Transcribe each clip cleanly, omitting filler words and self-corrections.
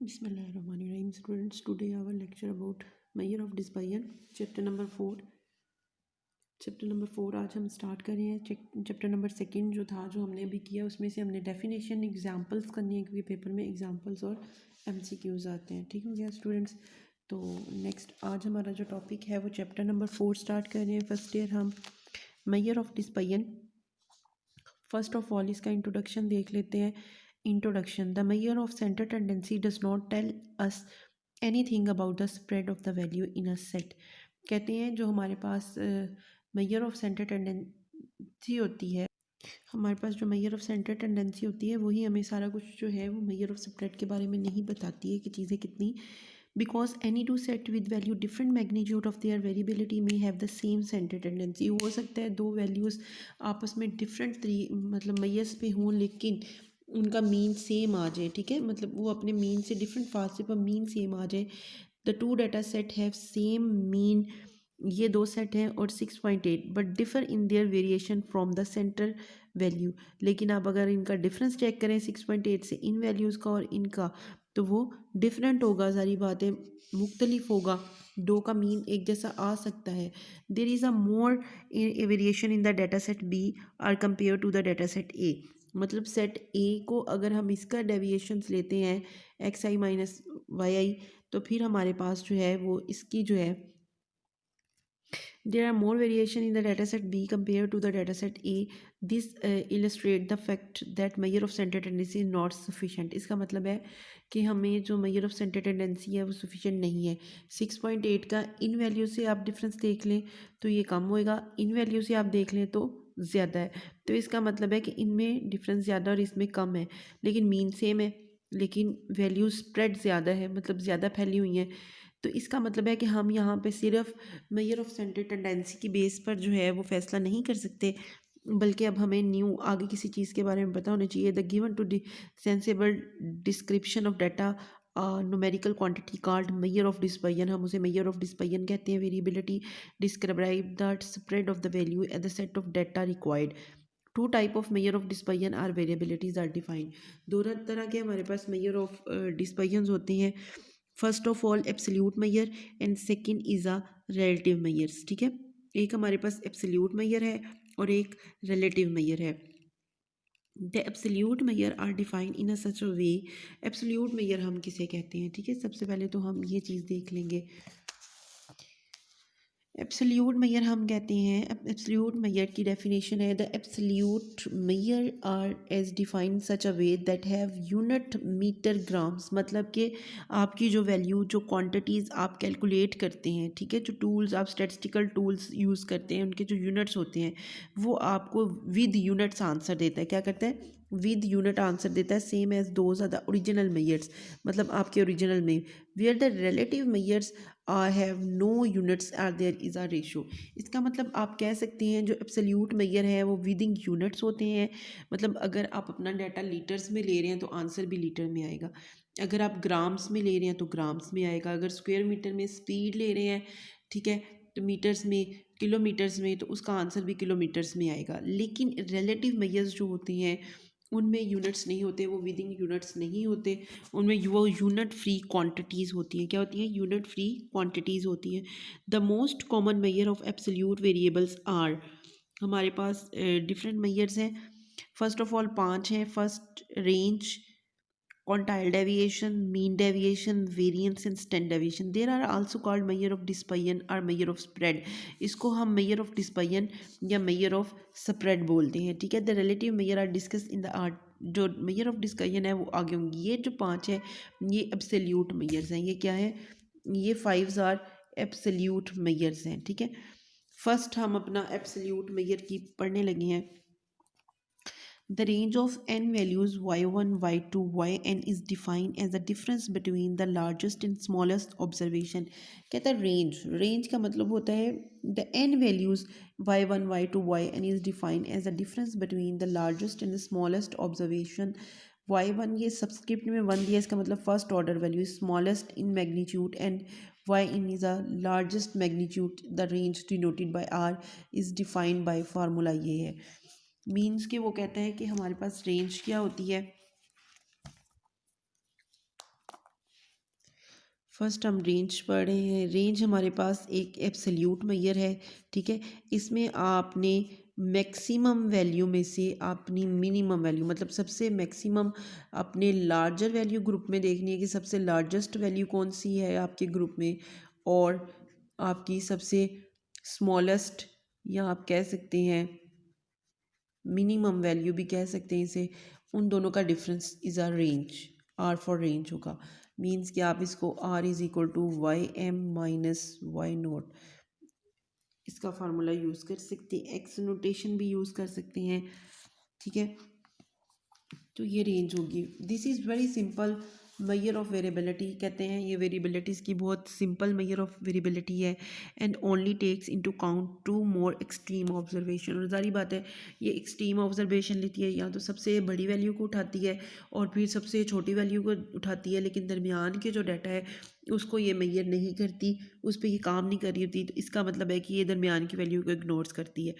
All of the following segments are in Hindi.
Bismillahirrahmanirrahim. Students, today our lecture about Measure of Dispersion, chapter number 4. Chapter number 4 आज हम स्टार्ट कर रहे हैं. चैप्टर नंबर 2 जो था, जो हमने अभी किया, उसमें से हमने डेफिनेशन, एग्जांपल्स करनी है, क्योंकि पेपर में एग्जांपल्स और एमसीक्यूज आते हैं. ठीक हो गया स्टूडेंट्स? तो नेक्स्ट आज हमारा जो टॉपिक है वो चैप्टर नंबर 4 स्टार्ट कर रहे हैं. फर्स्ट ईयर हम measure of dispersion. First of all इसका इंट्रोडक्शन देख लेते हैं. Introduction. The measure of centre tendency does not tell us anything about the spread of the value in a set. कहते हैं जो हमारे पास मेजर ऑफ सेंटर टेंडेंसी होती है, हमारे पास जो मेजर ऑफ सेंटर टेंडेंसी होती है वही हमें सारा कुछ जो है वो मेजर ऑफ स्प्रेड के बारे में नहीं बताती है कि चीज़ें कितनी. Because any two set with value different magnitude of their variability may have the same centre tendency. हो सकता है दो वैल्यूज़ आपस में डिफरेंट मतलब मेजर्स पे हों, लेकिन उनका मीन सेम आ जाए. ठीक है, मतलब वो अपने मीन से डिफरेंट फासले पर मीन सेम आ जाए. The two data set have same mean. ये दो सेट हैं और 6.8 but differ in their variation from the centre value. लेकिन आप अगर इनका डिफरेंस चेक करें 6.8 से इन वैल्यूज़ का और इनका, तो वो डिफरेंट होगा. सारी बातें मुख्तलिफ होगा. दो का मीन एक जैसा आ सकता है. There is a more variation in the data set B are compare to the data set A. मतलब सेट ए को अगर हम इसका डेविएशंस लेते हैं एक्स आई माइनस वाई आई, तो फिर हमारे पास जो है वो इसकी जो है there are more variation in the dataset B compared to the dataset A. This illustrate the fact that measure of center tendency is not sufficient. इसका मतलब है कि हमें जो measure of center tendency है वो sufficient नहीं है. 6.8 का इन वैल्यू से आप डिफरेंस देख लें तो ये कम होएगा, इन वैल्यू से आप देख लें तो ज़्यादा है. तो इसका मतलब है कि इनमें डिफरेंस ज़्यादा और इसमें कम है, लेकिन मीन सेम है, लेकिन वैल्यू स्प्रेड ज़्यादा है, मतलब ज़्यादा फैली हुई है. तो इसका मतलब है कि हम यहाँ पे सिर्फ मेजर ऑफ सेंटर टेंडेंसी की बेस पर जो है वो फैसला नहीं कर सकते, बल्कि अब हमें न्यू आगे किसी चीज़ के बारे में पता होना चाहिए. The given two sensible description of data numerical quantity called measure of dispersion. हम उसे मेजर ऑफ डिस्पर्जन कहते हैं. Variability describe the spread of the value at the set of data required. Two type of measure of dispersion are variabilities are defined. दो तरह के हमारे पास मेजर ऑफ डिस्पर्जन होते हैं. First of all absolute major and second is a relative measures. ठीक है, एक हमारे पास एब्सोल्यूट मेजर है और एक रिलेटिव मेजर है. The absolute measure are defined in such a अ वे. एब्सोल्यूट मेजर हम किसे कहते हैं? ठीक है, सबसे पहले तो हम ये चीज़ देख लेंगे. एब्सोल्यूट मेजर हम कहते हैं, एब्सोल्यूट मेजर की डेफिनेशन है the absolute measure are as defined such a way that have unit metre grams. मतलब कि आपकी जो वैल्यू, जो क्वांटिटीज़ आप कैलकुलेट करते हैं, ठीक है, जो टूल्स आप स्टैटिस्टिकल टूल्स यूज़ करते हैं, उनके जो यूनिट्स होते हैं वो आपको विद यूनिट्स आंसर देता है. क्या करता है? विद यूनिट आंसर देता है. Same as those are the original measures, मतलब आपके ओरिजिनल में. Where the relative measures have no units or there is a ratio. इसका मतलब आप कह सकते हैं जो एब्सोल्यूट मेजर है वो विदिंग यूनिट्स होते हैं. मतलब अगर आप अपना डाटा लीटर्स में ले रहे हैं तो आंसर भी लीटर में आएगा. अगर आप ग्राम्स में ले रहे हैं तो ग्राम्स में आएगा. अगर स्क्वायर मीटर में स्पीड ले रहे हैं, ठीक है, तो मीटर्स में, किलोमीटर्स में, तो उसका आंसर भी किलोमीटर्स में आएगा. लेकिन रिलेटिव मेजर्स जो होते हैं उनमें यूनिट्स नहीं होते, वो विदिंग यूनिट्स नहीं होते. उनमें वो यूनिट फ्री क्वांटिटीज़ होती हैं. क्या होती हैं? यूनिट फ्री क्वांटिटीज़ होती हैं. The most common measure of absolute variables are. हमारे पास डिफरेंट मेजर्स हैं. फर्स्ट ऑफ ऑल 5 हैं. First range, quantile deviation, mean deviation, variance and standard deviation. There are also called measure of dispersion or measure of spread. इसको हम measure of dispersion या measure of spread बोलते हैं. ठीक है, the relative measure are discussed in the art. जो measure of dispersion है वो आगे होंगी. ये जो 5 है ये absolute measures हैं. ये क्या है? ये 5 are absolute measures हैं. ठीक है, फर्स्ट हम अपना absolute measure की पढ़ने लगे हैं. The range of n values y1, y2, yn is defined as the difference between the largest and smallest observation. कहता है रेंज का मतलब होता है the n values y1, y2, yn is defined as the difference between the largest and the smallest observation. y1 ये सबस्क्रिप्ट में 1 दिया, इसका मतलब first order value, smallest in magnitude, and yn is a largest magnitude. The range denoted by r is defined by formula ये है. मीन्स के वो कहता है कि हमारे पास रेंज क्या होती है? फर्स्ट हम रेंज पढ़ रहे हैं। रेंज हमारे पास एक एब्सोल्यूट मेजर है, ठीक है। इसमें आपने मैक्सिमम वैल्यू में से अपनी मिनिमम वैल्यू, मतलब सबसे मैक्सिमम अपने लार्जर वैल्यू ग्रुप में देखनी है कि सबसे लार्जेस्ट वैल्यू कौन सी है आपके ग्रुप में, और आपकी सबसे स्मॉलेस्ट, या आप कह सकते हैं मिनिमम वैल्यू भी कह सकते हैं इसे, उन दोनों का difference is a range. R for range होगा, मीन्स कि आप इसको R is equal to Y M minus Y naught, इसका फार्मूला यूज़ कर सकते हैं, एक्स नोटेशन भी यूज़ कर सकते हैं, ठीक है। तो ये रेंज होगी। This is very simple measure of variability, कहते हैं ये वेरिएबिलिटीज़ की बहुत सिंपल मेजर ऑफ वेरिएबिलिटी है। And only takes into count two more extreme observation, और सारी बात है ये एक्सट्रीम ऑब्जर्वेशन लेती है, या तो सबसे बड़ी वैल्यू को उठाती है और फिर सबसे छोटी वैल्यू को उठाती है, लेकिन दरमियान के जो डाटा है उसको ये मेजर नहीं करती, उस पर ये काम नहीं कर रही होती। तो इसका मतलब है कि ये दरमियान की वैल्यू को इग्नोर्स करती है।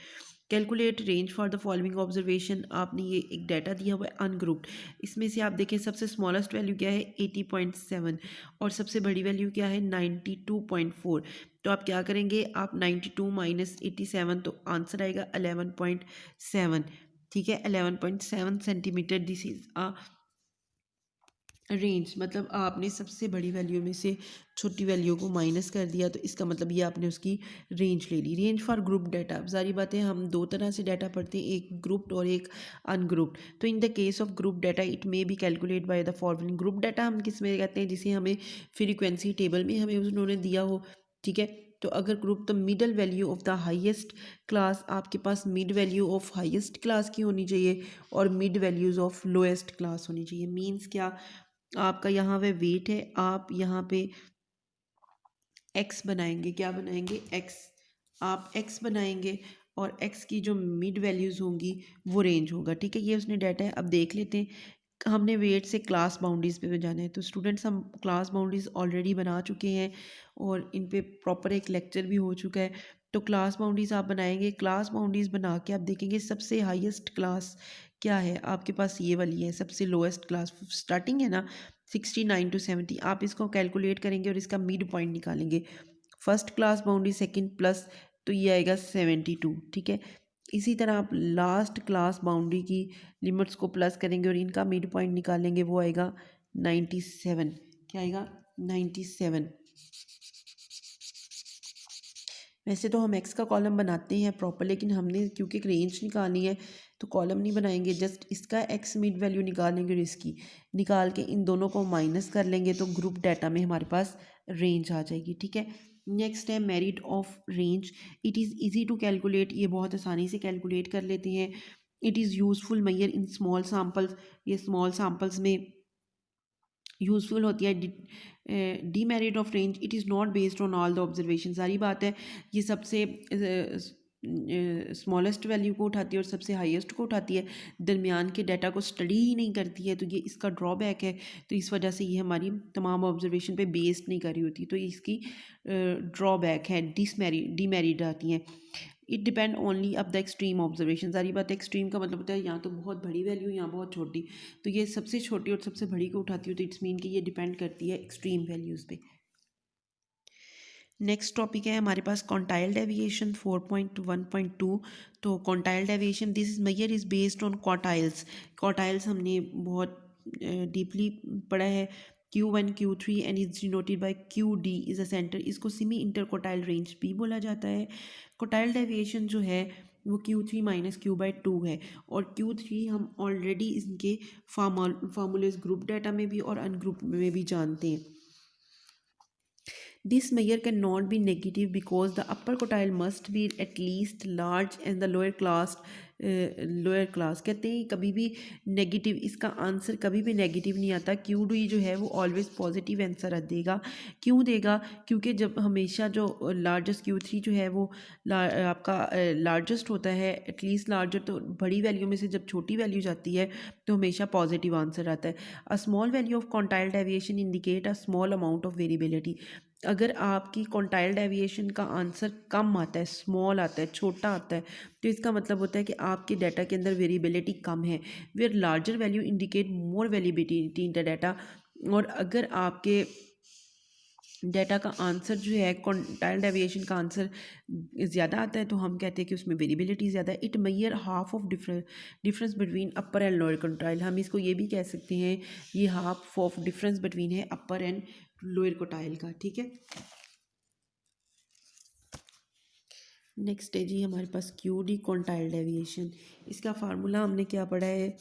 Calculate range for the following observation, आपने ये एक डाटा दिया हुआ है अनग्रुप्ड, इसमें से आप देखें सबसे स्मॉलेस्ट वैल्यू क्या है 80.7 और सबसे बड़ी वैल्यू क्या है 92.4। तो आप क्या करेंगे, आप 92 माइनस 87, तो आंसर आएगा 11.7, ठीक है। 11.7 centimetre, this is a range, मतलब आपने सबसे बड़ी वैल्यू में से छोटी वैल्यू को माइनस कर दिया, तो इसका मतलब ये आपने उसकी रेंज ले ली। रेंज फॉर ग्रुप डाटा, सारी बातें हम दो तरह से डाटा पढ़ते हैं, एक ग्रुप्ड और एक अनग्रुप्ड। तो in the case of group data it may be calculate by the following. Group data हम किस में कहते हैं, जिसे हमें फ्रीक्वेंसी टेबल में हमें उन्होंने दिया हो, ठीक है। तो अगर group the middle value of the highest class, आपके पास mid value of highest class की होनी चाहिए और mid values of lowest class होनी चाहिए। मीन्स क्या, आपका यहाँ पे वेट है, आप यहाँ पे एक्स बनाएंगे, क्या बनाएंगे एक्स, आप एक्स बनाएंगे और एक्स की जो मिड वैल्यूज़ होंगी वो रेंज होगा, ठीक है। ये उसने डाटा है। अब देख लेते हैं, हमने वेट से क्लास बाउंड्रीज़ पे जाना है, तो स्टूडेंट्स हम क्लास बाउंड्रीज़ ऑलरेडी बना चुके हैं और इन पे प्रॉपर एक लेक्चर भी हो चुका है। तो क्लास बाउंड्रीज़ आप बनाएंगे, क्लास बाउंड्रीज़ बना के आप देखेंगे सबसे हाईएस्ट क्लास क्या है आपके पास, ये वाली है। सबसे लोएस्ट क्लास स्टार्टिंग है ना 69 to 70, आप इसको कैलकुलेट करेंगे और इसका मिड पॉइंट निकालेंगे। First class boundary second plus, तो ये आएगा 72, ठीक है। इसी तरह आप लास्ट क्लास बाउंड्री की लिमिट्स को प्लस करेंगे और इनका मिड पॉइंट निकालेंगे, वो आएगा 97। क्या आएगा 97। वैसे तो हम एक्स का कॉलम बनाते हैं प्रॉपर, लेकिन हमने क्योंकि एक रेंज निकालनी है तो कॉलम नहीं बनाएंगे, जस्ट इसका एक्स मिड वैल्यू निकालेंगे और इसकी निकाल के इन दोनों को माइनस कर लेंगे, तो ग्रुप डाटा में हमारे पास रेंज आ जाएगी, ठीक है। नेक्स्ट है merit of range. It is easy to calculate, ये बहुत आसानी से कैलकुलेट कर लेते हैं। It is useful measure in small samples, ये स्मॉल सैम्पल्स में यूज़फुल होती है। Demerit of range, it is not based on all the observation, सारी बात है ये सबसे स्मॉलेस्ट वैल्यू को उठाती है और सबसे हाईएस्ट को उठाती है, दरमियान के डाटा को स्टडी ही नहीं करती है, तो ये इसका ड्रॉबैक है। तो इस वजह से ये हमारी तमाम ऑब्जर्वेशन पे बेस्ड नहीं कर रही होती, तो इसकी ड्रॉबैक है, डीमेरिट आती हैं। इट डिपेंड ओनली अब द एक्सट्रीम ऑब्जर्वेशन, सारी बात है एक्सट्रीम का मतलब होता है यहाँ तो बहुत बड़ी वैल्यू, यहाँ बहुत छोटी, तो ये सबसे छोटी और सबसे बड़ी को उठाती हो, तो इट्स मीन कि ये डिपेंड करती है एक्सट्रीम वैल्यूज़ पे। नेक्स्ट टॉपिक है हमारे पास क्वांटाइल डेविएशन 4.1.2। तो quantile deviation, this is measure is based on quartiles. Quartiles हमने बहुत डीपली पढ़ा है। Q1 Q3 and is denoted by QD is a centre, इसको सेमी इंटर क्वार्टाइल रेंज भी बोला जाता है। क्वार्टाइल डेविएशन जो है वो Q3 माइनस Q/2 है, और Q3 हम ऑलरेडी इनके फार्मूलेस ग्रुप डाटा में भी और अनग्रुप में भी जानते हैं। This measure cannot be negative because the upper quartile must be at least large and the lower class कहते हैं कभी भी नेगेटिव, इसका आंसर कभी भी नेगेटिव नहीं आता। क्यू डी जो है वो ऑलवेज पॉजिटिव आंसर देगा। क्यों देगा, क्योंकि जब हमेशा जो लार्जेस्ट Q3 जो है वो आपका लार्जेस्ट होता है, एटलीस्ट लार्जर, तो बड़ी वैल्यू में से जब छोटी वैल्यू जाती है तो हमेशा पॉजिटिव आंसर आता है। A small value of quantile deviation indicate a small amount of variability, अगर आपकी क्वांटाइल डेविएशन का आंसर कम आता है, स्मॉल आता है, छोटा आता है, तो इसका मतलब होता है कि आपके डाटा के अंदर वेरिएबिलिटी कम है। Where larger value indicate more variability in the data, और अगर आपके डाटा का आंसर जो है क्वांटाइल डेविएशन का आंसर ज़्यादा आता है तो हम कहते हैं कि उसमें वेरिएबिलिटी ज़्यादा है। It measure half of difference between upper and lower quantile. हम इसको ये भी कह सकते हैं ये हाफ ऑफ डिफरेंस बिटवीन है अपर एंड लोअर क्वांटाइल का, ठीक है। नेक्स्ट है जी हमारे पास क्यू डी क्वांटाइल डेविएशन। इसका फार्मूला हमने क्या पढ़ा है,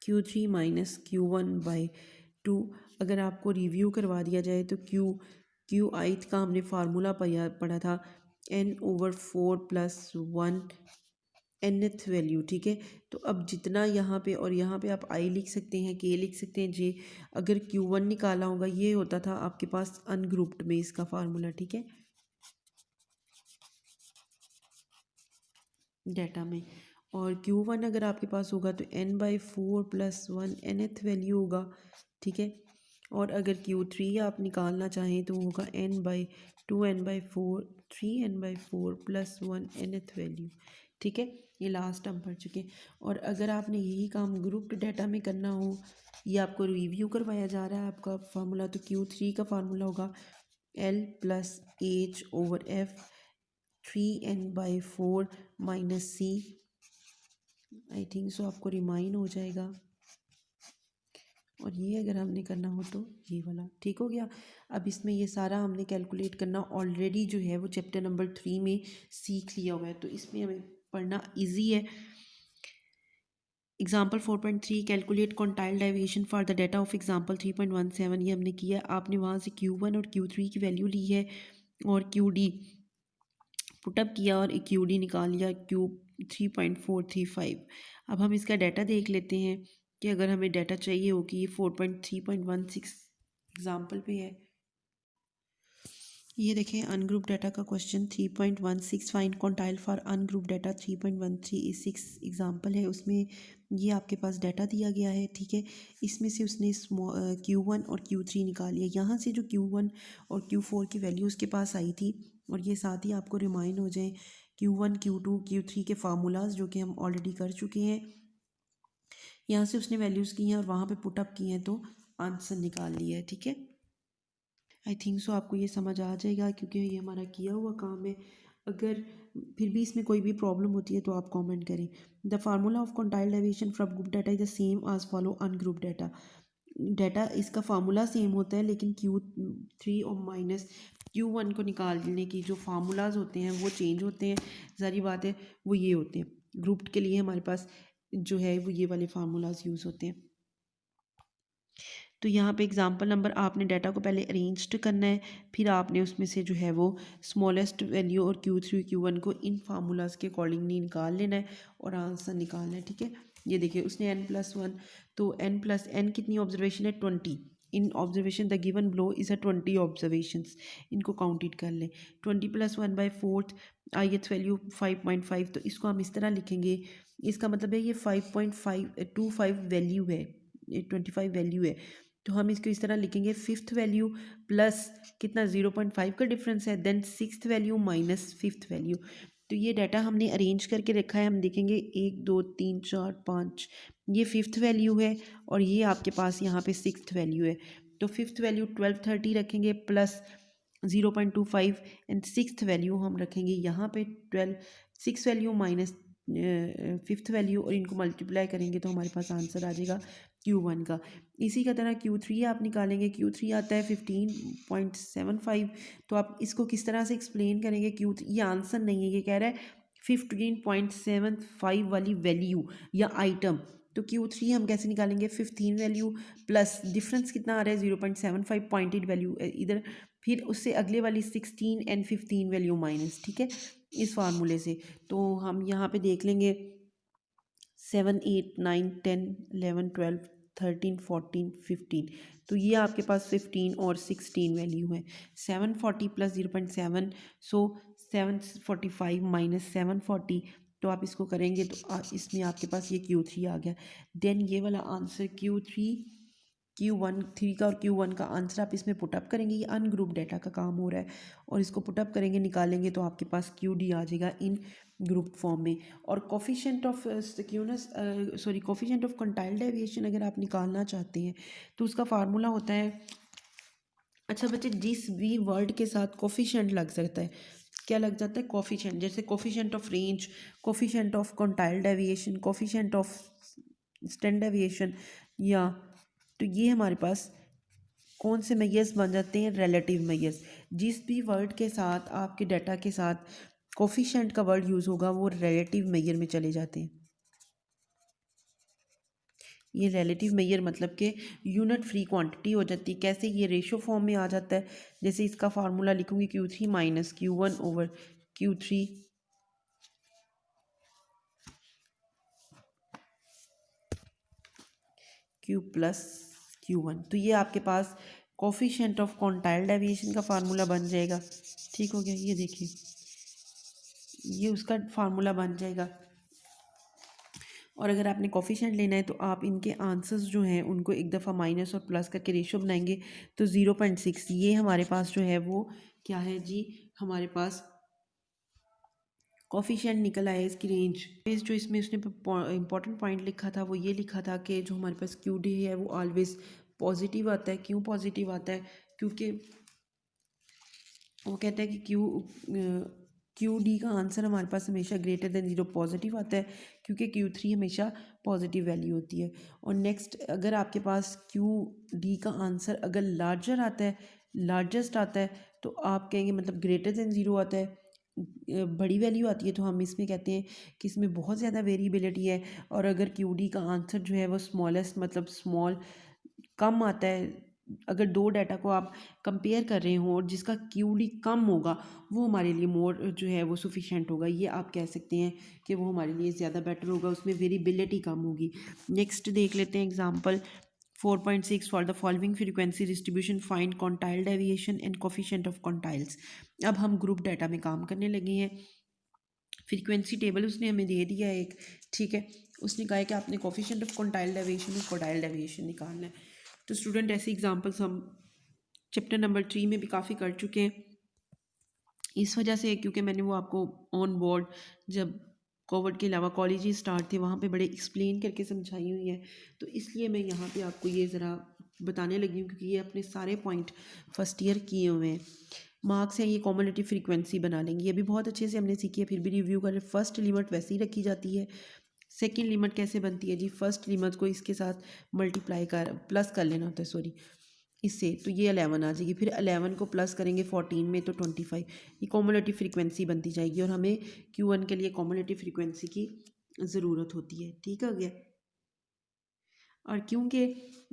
Q3 माइनस Q1/2। अगर आपको रिव्यू करवा दिया जाए तो क्यू आइथ का हमने फार्मूला पढ़ा था n/4 + 1 nth वैल्यू, ठीक है। तो अब जितना यहाँ पे और यहाँ पे आप i लिख सकते हैं, k लिख सकते हैं, j। अगर Q1 निकाला होगा ये होता था आपके पास अनग्रुप्ड में इसका फार्मूला, ठीक है, डाटा में। और Q1 अगर आपके पास होगा तो n/4 + 1 nth वैल्यू होगा, ठीक है। और अगर Q3 आप निकालना चाहें तो होगा n/2 n/4 3n/4 + 1 nth value, ठीक है। ये लास्ट हम पढ़ चुके हैं। और अगर आपने यही काम ग्रुप्ड डाटा में करना हो, ये आपको रिव्यू करवाया जा रहा है आपका फार्मूला, तो Q3 का फार्मूला होगा L + H/F 3n/4 - C। I think so आपको रिमाइंड हो जाएगा। और ये अगर हमने करना हो तो ये वाला ठीक हो गया। अब इसमें ये सारा हमने कैलकुलेट करना ऑलरेडी जो है वो चैप्टर नंबर 3 में सीख लिया हुआ है, तो इसमें हमें पढ़ना इजी है। Example 4.3 calculate quantile deviation for the data of example 3.17, ये हमने किया। आपने वहाँ से Q1 और Q3 की वैल्यू ली है और QD पुटअप किया और क्यू डी निकाल लिया Q3.435। अब हम इसका डाटा देख लेते हैं कि अगर हमें डाटा चाहिए हो कि ये 4.3.16 एग्जाम्पल पे है। ये देखें अनग्रुप डाटा का question 3.16 find quantile for ungroup data 3.136 example है, उसमें ये आपके पास डाटा दिया गया है, ठीक है। इसमें से उसने Q1 और Q3 निकाली है। यहाँ से जो Q1 और Q4 की वैल्यू उसके पास आई थी, और ये साथ ही आपको रिमाइंड हो जाए Q1 Q2 Q3 के फार्मूलाज जो कि हम ऑलरेडी कर चुके हैं। यहाँ से उसने वैल्यूज़ की हैं और वहाँ पे पुटअप की हैं तो आंसर निकाल लिया है, ठीक है। आई थिंक सो आपको ये समझ आ जाएगा क्योंकि ये हमारा किया हुआ काम है। अगर फिर भी इसमें कोई भी प्रॉब्लम होती है तो आप कमेंट करें। The formula of quantile deviation from group data is the same आज फॉलो अनग्रुप डाटा। डाटा इसका फार्मूला सेम होता है लेकिन Q3 और माइनस Q1 को निकालने की जो फार्मूलाज होते हैं वो चेंज होते हैं। सारी बात है वो ये होते हैं, ग्रुप के लिए हमारे पास जो है वो ये वाले फार्मूलाज यूज़ होते हैं। तो यहाँ पे एग्जांपल नंबर आपने डाटा को पहले अरेंज्ड करना है, फिर आपने उसमें से जो है वो स्मॉलेस्ट वैल्यू और Q3 Q1 को इन फार्मूलाज के अकॉर्डिंगली निकाल लेना है और आंसर निकालना है, ठीक है। ये देखिए उसने n+1, तो n+n कितनी ऑब्जर्वेशन है 20। In observation the given below is a 20 observations, इनको काउंटेड कर लें। 20 + 1/4 ith वैल्यू 5.5, तो इसको हम इस तरह लिखेंगे। इसका मतलब है ये 5.525 वैल्यू है, ये 25 वैल्यू है, तो हम इसको इस तरह लिखेंगे फिफ्थ वैल्यू प्लस कितना 0.5 का डिफरेंस है, then sixth value minus fifth value. तो ये डाटा हमने अरेंज करके रखा है, हम देखेंगे 1 2 3 4 5, ये फिफ्थ वैल्यू है और ये आपके पास यहाँ पे सिक्स्थ वैल्यू है। तो फिफ्थ वैल्यू 1230 रखेंगे प्लस 0.25 एंड सिक्स्थ वैल्यू हम रखेंगे यहाँ पे 12, six value minus fifth value और इनको मल्टीप्लाई करेंगे तो हमारे पास आंसर आ जाएगा Q1 का। इसी का तरह Q3 आप निकालेंगे, Q3 आता है 15.75, तो आप इसको किस तरह से एक्सप्लेन करेंगे। Q3 ये आंसर नहीं है, ये कह रहा है 15.75 वाली वैल्यू या आइटम। तो Q3 हम कैसे निकालेंगे, 15 वैल्यू प्लस डिफरेंस कितना आ रहा है 0.75 पॉइंटेड वैल्यू इधर, फिर उससे अगले वाली 16 एंड 15 वैल्यू माइनस, ठीक है, इस फार्मूले से। तो हम यहाँ पे देख लेंगे 7 8 9 10 11 12 13 14 15, तो ये आपके पास 15 और 16 वैल्यू है। 740 + 0.7, सो 745 माइनस 740, तो आप इसको करेंगे तो इसमें आपके पास ये Q3 आ गया। देन ये वाला आंसर Q1 3 का और Q1 का आंसर आप इसमें पुटअप करेंगे, ये अनग्रुप डाटा का काम हो रहा है, और इसको पुटअप करेंगे निकालेंगे तो आपके पास QD आ जाएगा इन ग्रुप फॉर्म में। और coefficient of skewness coefficient of quantile deviation अगर आप निकालना चाहते हैं तो उसका फार्मूला होता है अच्छा बच्चे, जिस भी वर्ड के साथ कोफिशिएंट लग सकता है, क्या लग जाता है? कोफिशिएंट। जैसे coefficient of range, coefficient of quantile deviation, coefficient of standard deviation, या तो ये हमारे पास कौन से मेजर्स बन जाते हैं? Relative measures. जिस भी वर्ड के साथ आपके डाटा के साथ कोफिशिएंट का वर्ड यूज़ होगा वो रिलेटिव मेजर में चले जाते हैं। ये रिलेटिव मेजर मतलब कि यूनिट फ्री क्वांटिटी हो जाती है। कैसे? ये रेशो फॉर्म में आ जाता है। जैसे इसका फार्मूला लिखूंगी Q3 minus Q1 over Q3 Q plus Q1। तो ये आपके पास कोफिशिएंट ऑफ क्वांटाइल डेविएशन का फार्मूला बन जाएगा। ठीक हो गया? ये देखिए, ये उसका फार्मूला बन जाएगा। और अगर आपने कोफिशिएंट लेना है तो आप इनके आंसर्स जो हैं उनको एक दफ़ा माइनस और प्लस करके रेशो बनाएंगे तो 0.6 ये हमारे पास जो है वो क्या है जी, हमारे पास कोफिशिएंट निकल आया। इसकी रेंज इस जो इसमें उसने इंपॉर्टेंट पॉइंट लिखा था वो ये लिखा था कि जो हमारे पास क्यू डी है वो ऑलवेज पॉजिटिव आता है। क्यों पॉजिटिव आता है? क्योंकि वो कहता है कि क्यू डी का आंसर हमारे पास हमेशा ग्रेटर देन 0 पॉजिटिव आता है, क्योंकि Q3 हमेशा पॉजिटिव वैल्यू होती है। और नेक्स्ट, अगर आपके पास क्यू डी का आंसर अगर लार्जर आता है, लार्जेस्ट आता है, तो आप कहेंगे मतलब ग्रेटर देन 0 आता है, बड़ी वैल्यू आती है, तो हम इसमें कहते हैं कि इसमें बहुत ज़्यादा वेरिएबिलिटी है। और अगर क्यू डी का आंसर जो है वो स्मॉलेस्ट मतलब स्मॉल कम आता है, अगर दो डाटा को आप कंपेयर कर रहे हो और जिसका क्यूडी कम होगा वो हमारे लिए मोर जो है वो सफिशेंट होगा। ये आप कह सकते हैं कि वो हमारे लिए ज़्यादा बेटर होगा, उसमें वेरिएबिलिटी कम होगी। नेक्स्ट देख लेते हैं example 4.6 for the following frequency distribution find quantile deviation and coefficient of quantiles. अब हम ग्रुप डाटा में काम करने लगे हैं। फ्रीक्वेंसी टेबल उसने हमें दे दिया है एक, ठीक है। उसने कहा है कि आपने कोफिशिएंट ऑफ क्वांटाइल डेविएशन और क्वांटाइल डेविएशन निकालना है। तो स्टूडेंट ऐसे एग्जांपल्स हम चैप्टर नंबर 3 में भी काफ़ी कर चुके हैं। इस वजह से क्योंकि मैंने वो आपको ऑन बोर्ड जब कोविड के अलावा कॉलेज स्टार्ट थे वहाँ पे बड़े एक्सप्लेन करके समझाई हुई है, तो इसलिए मैं यहाँ पे आपको ये ज़रा बताने लगी हूँ क्योंकि ये अपने सारे पॉइंट फर्स्ट ईयर किए हुए हैं। मार्क्स हैं, ये कॉम्युलेटिव फ्रीक्वेंसी बना लेंगे। ये भी बहुत अच्छे से हमने सीखी है, फिर भी रिव्यू करें। फर्स्ट लिमिट वैसे ही रखी जाती है। सेकंड लिमिट कैसे बनती है जी? फर्स्ट लिमिट को इसके साथ मल्टीप्लाई कर प्लस कर लेना होता है, सॉरी, इससे, तो ये 11 आ जाएगी। फिर 11 को प्लस करेंगे 14 में तो 25। ये कॉम्युलेटिव फ्रीक्वेंसी बनती जाएगी और हमें Q1 के लिए कॉम्युलेटिव फ्रीक्वेंसी की ज़रूरत होती है। ठीक है गया? और क्योंकि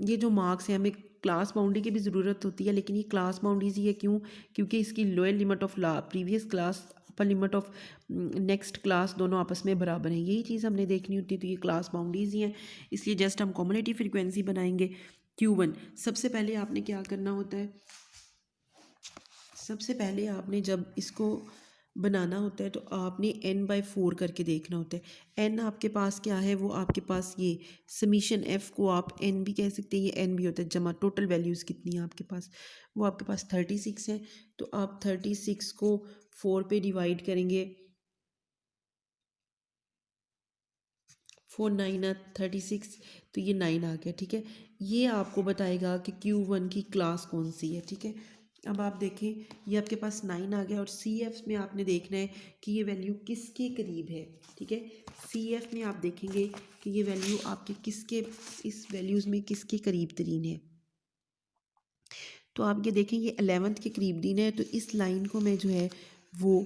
ये जो मार्क्स हैं हमें क्लास बाउंड्री की भी ज़रूरत होती है, लेकिन ये क्लास बाउंड्रीज ही है। क्यों? क्योंकि इसकी लोअर लिमिट ऑफ ला previous class upper limit of next class दोनों आपस में बराबर हैं, यही चीज़ हमने देखनी होती है। तो ये क्लास बाउंड्रीज ही हैं, इसलिए जस्ट हम कॉम्युलेटिव फ्रीक्वेंसी बनाएंगे Q1। सबसे पहले आपने क्या करना होता है? सबसे पहले आपने जब इसको बनाना होता है तो आपने n/4 करके देखना होता है। n आपके पास क्या है? वो आपके पास ये समीशन f को आप n भी कह सकते हैं, ये n भी होता है जमा टोटल वैल्यूज़ कितनी है आपके पास, वो आपके पास 36 है। तो आप 36 को 4 पे डिवाइड करेंगे, 4 9 36, तो ये 9 आ गया। ठीक है, ये आपको बताएगा कि Q1 की क्लास कौन सी है। ठीक है, अब आप देखें ये आपके पास 9 आ गया और CF में आपने देखना है कि ये वैल्यू किसके करीब है। ठीक है, CF में आप देखेंगे कि ये वैल्यू आपके किसके, इस वैल्यूज़ में किसके करीब तरीन है। तो आप ये देखें ये 11th के करीब दिन है, तो इस लाइन को मैं जो है वो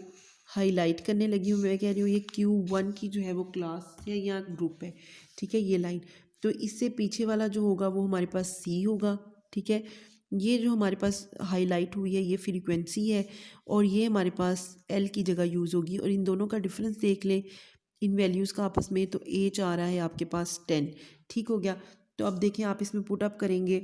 हाईलाइट करने लगी हूँ। मैं कह रही हूँ ये Q1 की जो है वो क्लास है या ग्रुप है। ठीक है, ये लाइन, तो इससे पीछे वाला जो होगा वो हमारे पास C होगा। ठीक है, ये जो हमारे पास हाईलाइट हुई है ये फ्रीक्वेंसी है और ये हमारे पास L की जगह यूज़ होगी। और इन दोनों का डिफरेंस देख लें इन वैल्यूज़ का आपस में, तो H आ रहा है आपके पास 10। ठीक हो गया, तो अब देखें आप इसमें पुट अप करेंगे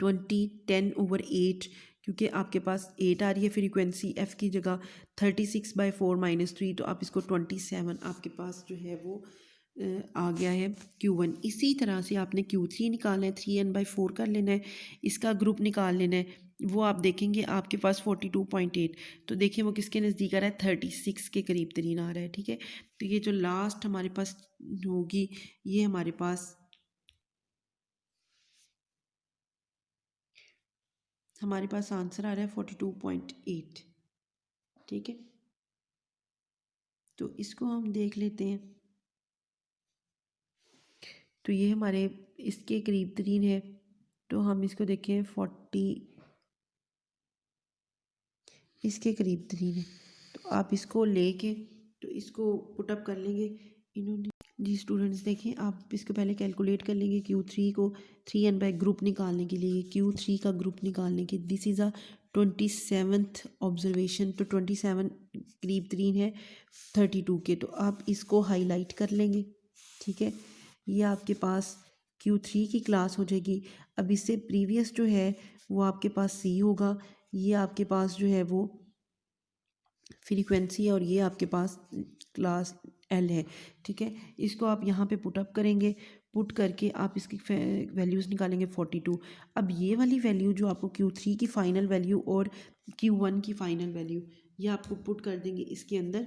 10/8, क्योंकि आपके पास 8 आ रही है फ्रीक्वेंसी f की जगह, 36/4 -3, तो आप इसको 27 आपके पास जो है वो आ गया है Q1। इसी तरह से आपने Q3 निकालना है, 3n/4 कर लेना है, इसका ग्रुप निकाल लेना है। वो आप देखेंगे आपके पास 42.8, तो देखिए वो किसके नज़दीक आ रहा है? 36 के करीब तरीन आ रहा है। ठीक है, तो ये जो लास्ट हमारे पास होगी ये हमारे पास हमारे पास आंसर आ रहा है 42.8। ठीक है, तो इसको हम देख लेते हैं। तो ये हमारे इसके करीब तरीन है, तो हम इसको देखें 40 इसके करीब तरीन है, तो आप इसको लेके तो इसको पुटअप कर लेंगे। इन्होंने जी स्टूडेंट्स देखें, आप इसको पहले कैलकुलेट कर लेंगे Q3 को 3n बाई ग्रुप निकालने के लिए, Q3 का ग्रुप निकालने के। This is a 27th observation, तो 27 करीब तरीन है 32 के, तो आप इसको हाईलाइट कर लेंगे। ठीक है, ये आपके पास Q3 की क्लास हो जाएगी। अब इससे प्रीवियस जो है वो आपके पास C होगा, ये आपके पास जो है वो फ्रीक्वेंसी है, और ये आपके पास क्लास L है। ठीक है, इसको आप यहाँ पे पुटअप करेंगे, पुट करके आप इसकी वैल्यूज़ निकालेंगे 42। अब ये वाली वैल्यू जो आपको Q3 की फ़ाइनल वैल्यू और Q1 की फ़ाइनल वैल्यू, ये आपको पुट कर देंगे इसके अंदर,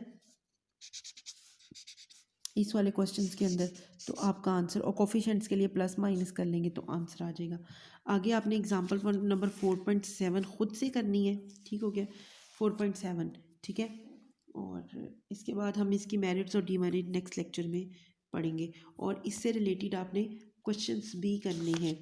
इस वाले क्वेश्चंस के अंदर, तो आपका आंसर, और कोफिशिएंट्स के लिए प्लस माइनस कर लेंगे तो आंसर आ जाएगा। आगे आपने एग्जांपल नंबर 4.7 खुद से करनी है। ठीक हो गया, 4.7। ठीक है, और इसके बाद हम इसकी मेरिट्स और डीमेरिट नेक्स्ट लेक्चर में पढ़ेंगे, और इससे रिलेटेड आपने क्वेश्चंस भी करने हैं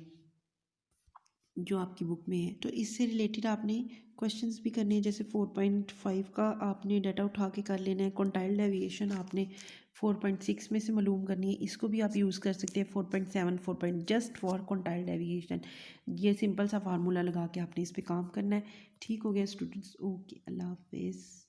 जो आपकी बुक में है। तो इससे रिलेटेड आपने क्वेश्चंस भी करने हैं, जैसे 4.5 का आपने डाटा उठा के कर लेना है। क्वांटाइल डेविएशन आपने 4.6 में से मालूम करनी है, इसको भी आप यूज़ कर सकते हैं। 4.7 जस्ट फॉर क्वांटाइल डेविएशन, ये सिंपल सा फार्मूला लगा के आपने इस पर काम करना है। ठीक हो गया स्टूडेंट्स, ओके, अल्लाह हाफिज़।